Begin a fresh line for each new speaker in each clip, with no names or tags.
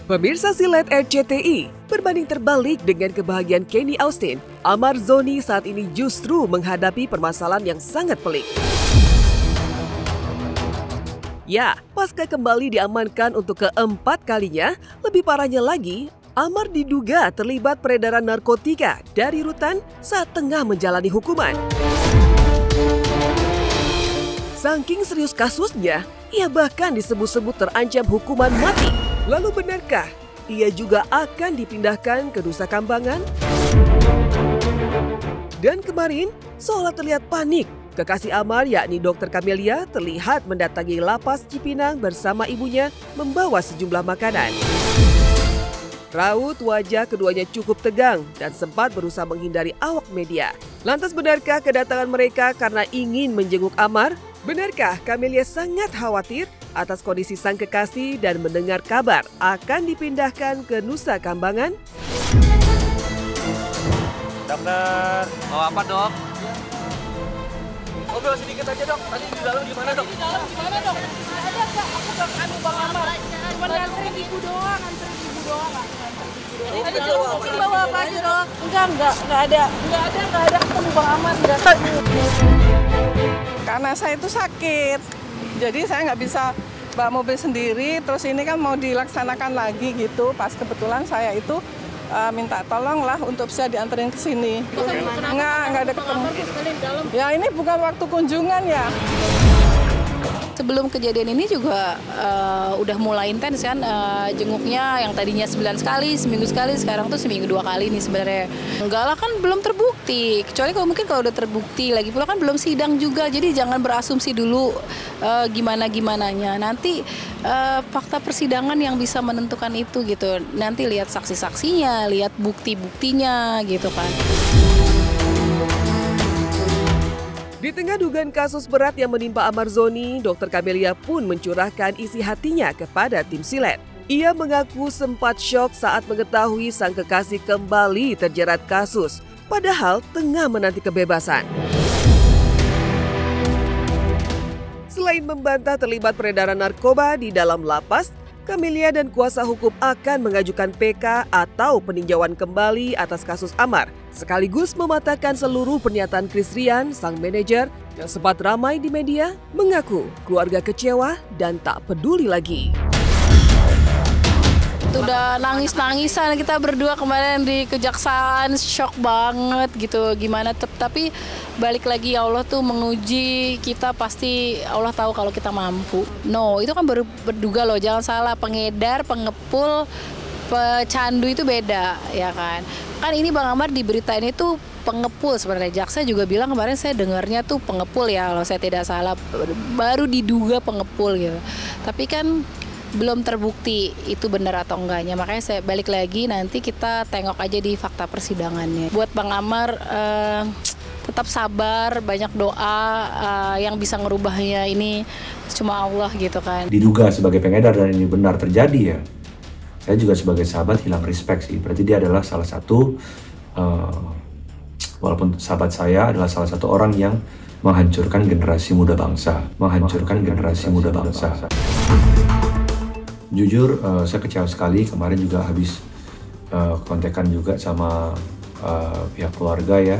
Pemirsa silet RCTI, berbanding terbalik dengan kebahagiaan Kenny Austin, Amar Zoni saat ini justru menghadapi permasalahan yang sangat pelik. Ya, pasca kembali diamankan untuk keempat kalinya, lebih parahnya lagi, Amar diduga terlibat peredaran narkotika dari rutan saat tengah menjalani hukuman. Saking serius kasusnya, ia bahkan disebut-sebut terancam hukuman mati. Lalu benarkah ia juga akan dipindahkan ke Nusa Kambangan? Dan kemarin, seolah terlihat panik, kekasih Amar yakni Dr. Camelia terlihat mendatangi lapas Cipinang bersama ibunya membawa sejumlah makanan. Raut wajah keduanya cukup tegang dan sempat berusaha menghindari awak media. Lantas benarkah kedatangan mereka karena ingin menjenguk Amar? Benarkah Camelia sangat khawatir atas kondisi sang kekasih dan mendengar kabar akan dipindahkan ke Nusa Kambangan?
Dokter, mau apa dok? Ngobrol sedikit aja dok, tadi di dalam gimana dok?
Di dalam gimana dok? Ada nggak? Aku Bang Amar. Cuma nganterin ibu doang, Tadi bawa apa aja dok? Enggak ada ketemu Bang Amar, enggak ketemu.
Karena saya itu sakit, jadi saya nggak bisa bawa mobil sendiri, terus ini kan mau dilaksanakan lagi gitu, pas kebetulan saya itu minta tolong lah untuk bisa dianterin ke sini. Nggak ada ketemu. Ya ini bukan waktu kunjungan ya.
Sebelum kejadian ini juga udah mulai intens kan jenguknya, yang tadinya sebulan sekali, seminggu sekali, sekarang tuh seminggu 2 kali nih sebenarnya. Enggak lah, kan belum terbukti, kecuali kalau mungkin kalau udah terbukti, lagi pula kan belum sidang juga, jadi jangan berasumsi dulu gimana-gimananya. Nanti fakta persidangan yang bisa menentukan itu gitu, nanti lihat saksi-saksinya, lihat bukti-buktinya gitu kan.
Di tengah dugaan kasus berat yang menimpa Amar Zoni, Dr. Camelia pun mencurahkan isi hatinya kepada tim silet. Ia mengaku sempat syok saat mengetahui sang kekasih kembali terjerat kasus, padahal tengah menanti kebebasan. Selain membantah terlibat peredaran narkoba di dalam lapas, Camelia dan kuasa hukum akan mengajukan PK atau peninjauan kembali atas kasus Amar, sekaligus mematahkan seluruh pernyataan Chris Rian, sang manajer yang sempat ramai di media, mengaku keluarga kecewa dan tak peduli lagi.
Udah nangis-nangisan kita berdua kemarin di kejaksaan, shock banget gitu gimana, tapi balik lagi Allah tuh menguji kita, pasti Allah tahu kalau kita mampu. No, itu kan baru berduga loh, jangan salah, pengedar, pengepul, pecandu itu beda ya kan. Kan ini Bang Amar diberitain itu pengepul sebenarnya, jaksa juga bilang kemarin saya dengarnya tuh pengepul ya kalau saya tidak salah, baru diduga pengepul gitu. Tapi kan belum terbukti itu benar atau enggaknya, makanya saya balik lagi, nanti kita tengok aja di fakta persidangannya. Buat Bang Amar tetap sabar, banyak doa, yang bisa ngerubahnya ini cuma Allah gitu kan.
Diduga sebagai pengedar dan ini benar terjadi ya, saya juga sebagai sahabat hilang respect sih. Berarti dia adalah salah satu, walaupun sahabat saya adalah salah satu orang yang menghancurkan generasi muda bangsa, Jujur, saya kecewa sekali. Kemarin juga habis kontekan juga sama pihak keluarga ya,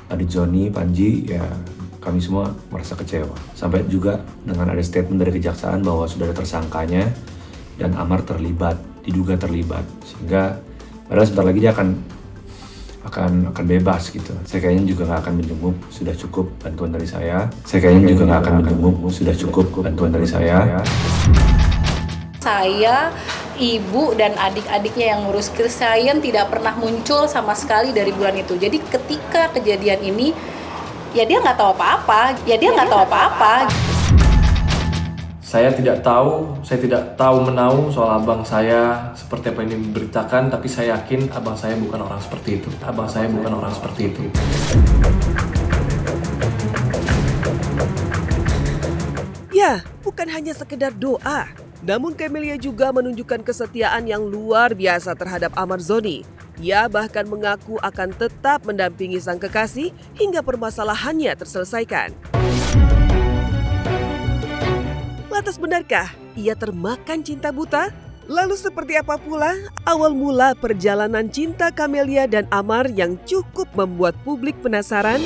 Adik Zoni, Panji, ya kami semua merasa kecewa. Sampai juga dengan ada statement dari kejaksaan bahwa sudah ada tersangkanya dan Amar diduga terlibat. Sehingga padahal sebentar lagi dia akan bebas gitu. Saya kayaknya juga nggak akan menjenguk, sudah cukup bantuan dari saya.
Saya, ibu, dan adik-adiknya yang ngurus Chris Rian tidak pernah muncul sama sekali dari bulan itu. Jadi ketika kejadian ini, ya dia nggak tahu apa-apa.
Saya tidak tahu menahu soal abang saya seperti apa ini diberitakan, tapi saya yakin abang saya bukan orang seperti itu.
Ya, bukan hanya sekedar doa. Namun Camelia juga menunjukkan kesetiaan yang luar biasa terhadap Amar Zoni. Ia bahkan mengaku akan tetap mendampingi sang kekasih hingga permasalahannya terselesaikan. Lantas benarkah ia termakan cinta buta? Lalu seperti apa pula awal mula perjalanan cinta Camelia dan Amar yang cukup membuat publik penasaran?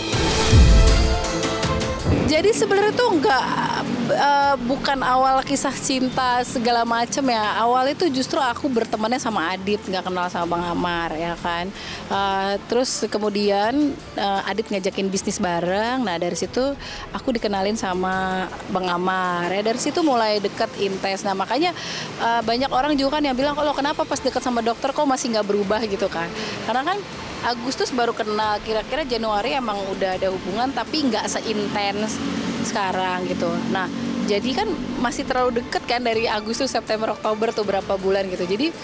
Jadi sebenarnya tuh bukan awal kisah cinta segala macam ya. Awal itu justru aku bertemannya sama Adit, nggak kenal sama Bang Amar ya kan. Terus kemudian Adit ngajakin bisnis bareng. Nah dari situ aku dikenalin sama Bang Amar. Ya dari situ mulai deket intens. Nah makanya banyak orang juga kan yang bilang, kalau kenapa pas deket sama dokter kok masih nggak berubah gitu kan. Karena kan Agustus baru kenal, kira-kira Januari emang udah ada hubungan tapi nggak seintens sekarang gitu. Nah jadi kan masih terlalu deket kan dari Agustus, September, Oktober tuh berapa bulan gitu. Jadi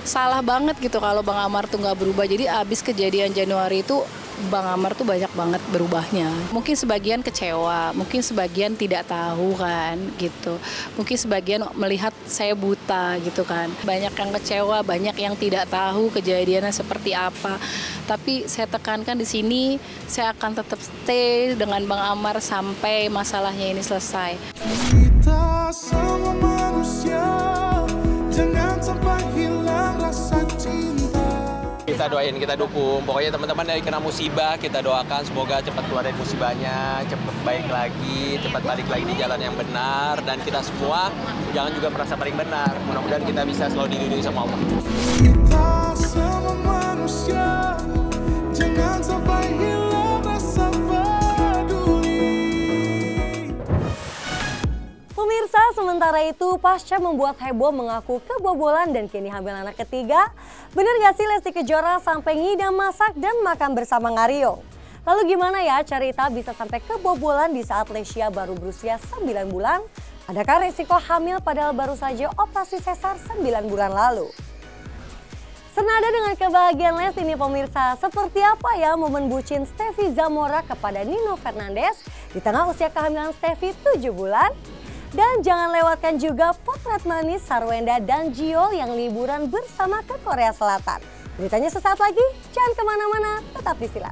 salah banget gitu kalau Bang Amar tuh nggak berubah. Jadi abis kejadian Januari itu Bang Amar tuh banyak banget berubahnya. Mungkin sebagian kecewa, mungkin sebagian tidak tahu kan gitu. Mungkin sebagian melihat saya buta gitu kan. Banyak yang kecewa, banyak yang tidak tahu kejadiannya seperti apa. Tapi saya tekankan di sini, saya akan tetap stay dengan Bang Amar sampai masalahnya ini selesai.
Kita semua manusia, jangan sampai hilang rasa cinta.
Kita doain, kita dukung. Pokoknya teman-teman yang kena musibah, kita doakan semoga cepat keluar dari musibahnya, cepat baik lagi, cepat balik lagi di jalan yang benar. Dan kita semua jangan juga merasa paling benar. Mudah-mudahan kita bisa selalu dilindungi sama Allah.
Kita semua manusia, jangan sampai hilang rasa peduli.
Pemirsa, sementara itu pasca membuat heboh mengaku kebobolan dan kini hamil anak ketiga, bener gak sih Lesti Kejora sampai ngidam masak dan makan bersama Ngario? Lalu gimana ya cerita bisa sampai kebobolan di saat Lesya baru berusia 9 bulan? Adakah resiko hamil padahal baru saja operasi sesar 9 bulan lalu? Senada dengan kebahagiaan Lesti nih pemirsa, seperti apa ya momen bucin Stefy Zamora kepada Nino Fernandez di tengah usia kehamilan Stefy 7 bulan? Dan jangan lewatkan juga potret manis Sarwenda dan Jiol yang liburan bersama ke Korea Selatan. Beritanya sesaat lagi, jangan kemana-mana, tetap di Silat.